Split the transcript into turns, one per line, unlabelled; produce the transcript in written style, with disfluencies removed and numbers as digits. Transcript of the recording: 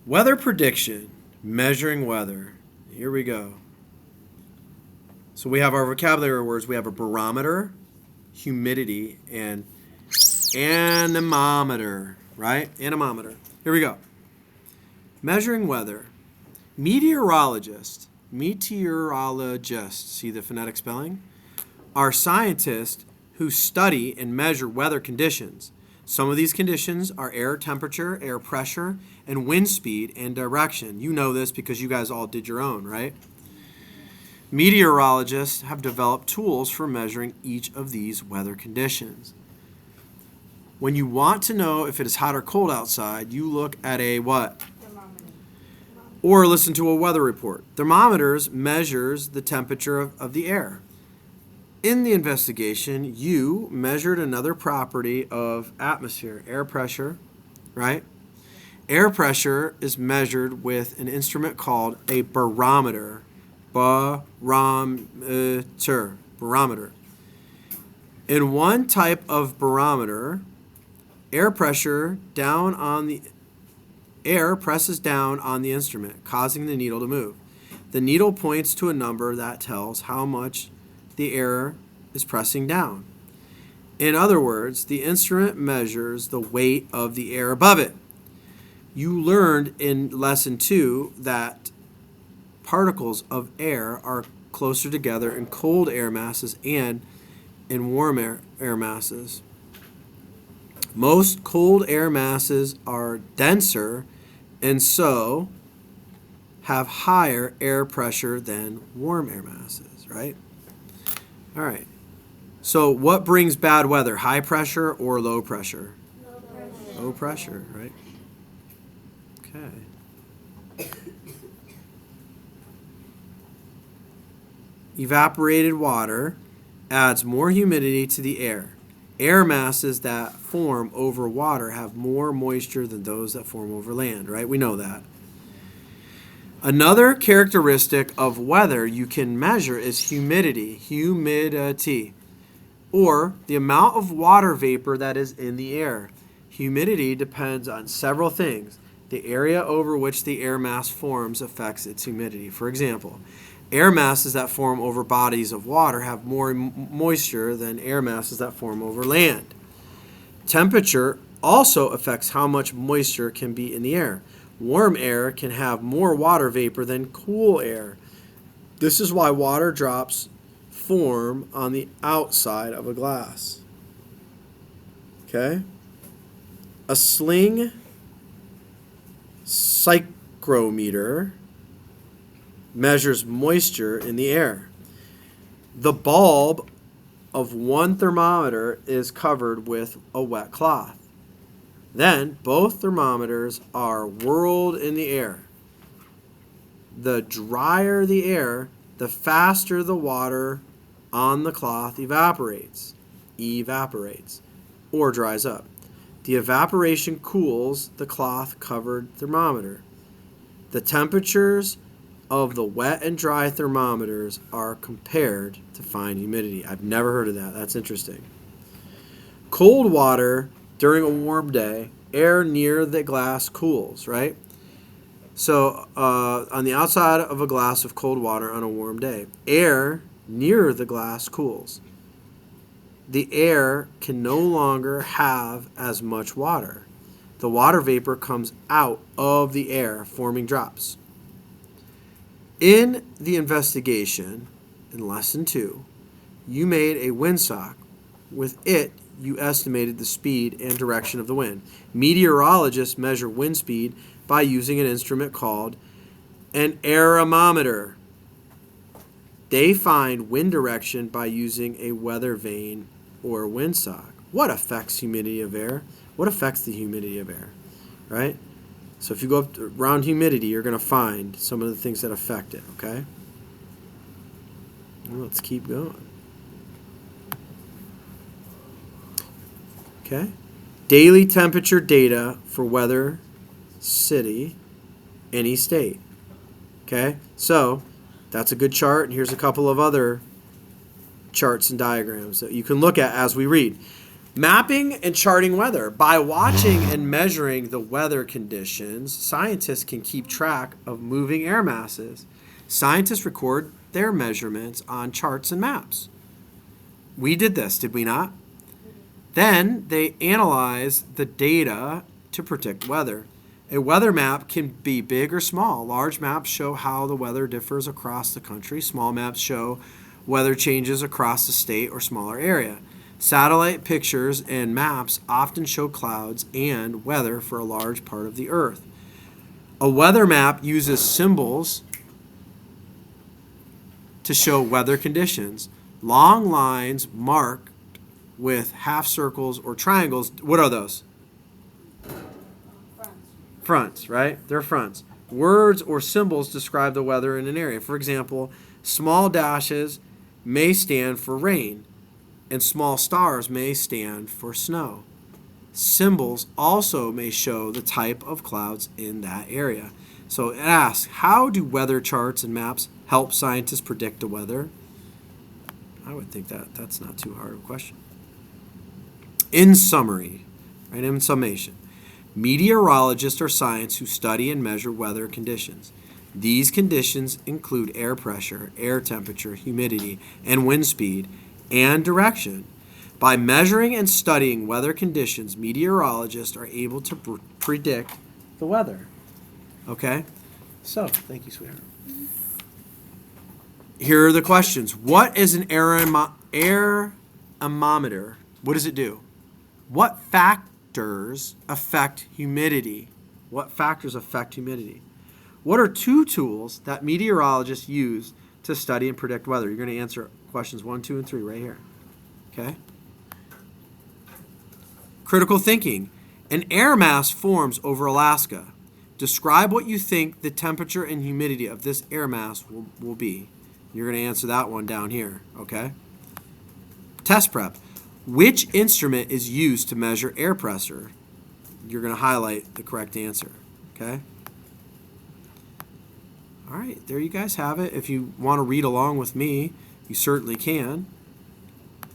Weather prediction, measuring weather. Here we go. So we have our vocabulary words. We have a barometer, humidity, and anemometer, right? Anemometer. Here we go. Measuring weather. Meteorologists, see the phonetic spelling, are scientists who study and measure weather conditions. Some of these conditions are air temperature, air pressure, and wind speed and direction. You know this because you guys all did your own, right? Meteorologists have developed tools for measuring each of these weather conditions. When you want to know if it is hot or cold outside, you look at a what?
Thermometer.
Or listen to a weather report. Thermometers measures the temperature of the air. In the investigation, you measured another property of atmosphere, air pressure, right? Air pressure is measured with an instrument called a barometer. Barometer. In one type of barometer, air presses down on the instrument, causing the needle to move. The needle points to a number that tells how much the air is pressing down. In other words, the instrument measures the weight of the air above it. You learned in lesson 2 that particles of air are closer together in cold air masses and in warm air masses. Most cold air masses are denser and so have higher air pressure than warm air masses, right? All right. So what brings bad weather? High pressure or low pressure?
Low pressure.
Low pressure, right? Okay. Evaporated water adds more humidity to the air. Air masses that form over water have more moisture than those that form over land, right? We know that. Another characteristic of weather you can measure is humidity, or the amount of water vapor that is in the air. Humidity depends on several things. The area over which the air mass forms affects its humidity. For example, air masses that form over bodies of water have more moisture than air masses that form over land. Temperature also affects how much moisture can be in the air. Warm air can have more water vapor than cool air. This is why water drops form on the outside of a glass. Okay? A sling psychrometer measures moisture in the air. The bulb of one thermometer is covered with a wet cloth. Then both thermometers are whirled in the air. The drier the air, the faster the water on the cloth evaporates, or dries up. The evaporation cools the cloth-covered thermometer. The temperatures of the wet and dry thermometers are compared to find humidity. I've never heard of that. That's interesting. Cold water during a warm day, air near the glass cools, right? So on the outside of a glass of cold water on a warm day, air near the glass cools. The air can no longer have as much water. The water vapor comes out of the air, forming drops. In the investigation, in lesson 2, you made a windsock. With it, you estimated the speed and direction of the wind. Meteorologists measure wind speed by using an instrument called an anemometer. They find wind direction by using a weather vane or windsock. What affects humidity of air? What affects the humidity of air, right? So if you go up around humidity, you're going to find some of the things that affect it, okay? Well, let's keep going. Okay? Daily temperature data for weather, city, any state. Okay? So that's a good chart, and here's a couple of other charts and diagrams that you can look at as we read. Mapping and charting weather. By watching and measuring the weather conditions, scientists can keep track of moving air masses. Scientists record their measurements on charts and maps. We did this, did we not? Then they analyze the data to predict weather. A weather map can be big or small. Large maps show how the weather differs across the country. Small maps show weather changes across the state or smaller area. Satellite pictures and maps often show clouds and weather for a large part of the earth. A weather map uses symbols to show weather conditions. Long lines marked with half circles or triangles. What are those? Fronts, right? They're fronts. Words or symbols describe the weather in an area. For example, small dashes may stand for rain, and small stars may stand for snow. Symbols also may show the type of clouds in that area. So it asks, how do weather charts and maps help scientists predict the weather? I would think that's not too hard of a question. In summary, right, in summation, meteorologists are scientists who study and measure weather conditions. These conditions include air pressure, air temperature, humidity, and wind speed, and direction. By measuring and studying weather conditions, meteorologists are able to predict the weather. Okay? So, thank you, sweetheart. Here are the questions. What is an aremometer? What does it do? What factors affect humidity? What factors affect humidity? What are two tools that meteorologists use to study and predict weather? You're going to answer questions 1, 2, and 3 right here. Okay? Critical thinking. An air mass forms over Alaska. Describe what you think the temperature and humidity of this air mass will be. You're going to answer that one down here. Okay? Test prep. Which instrument is used to measure air pressure? You're going to highlight the correct answer. Okay? All right, there you guys have it. If you want to read along with me, you certainly can.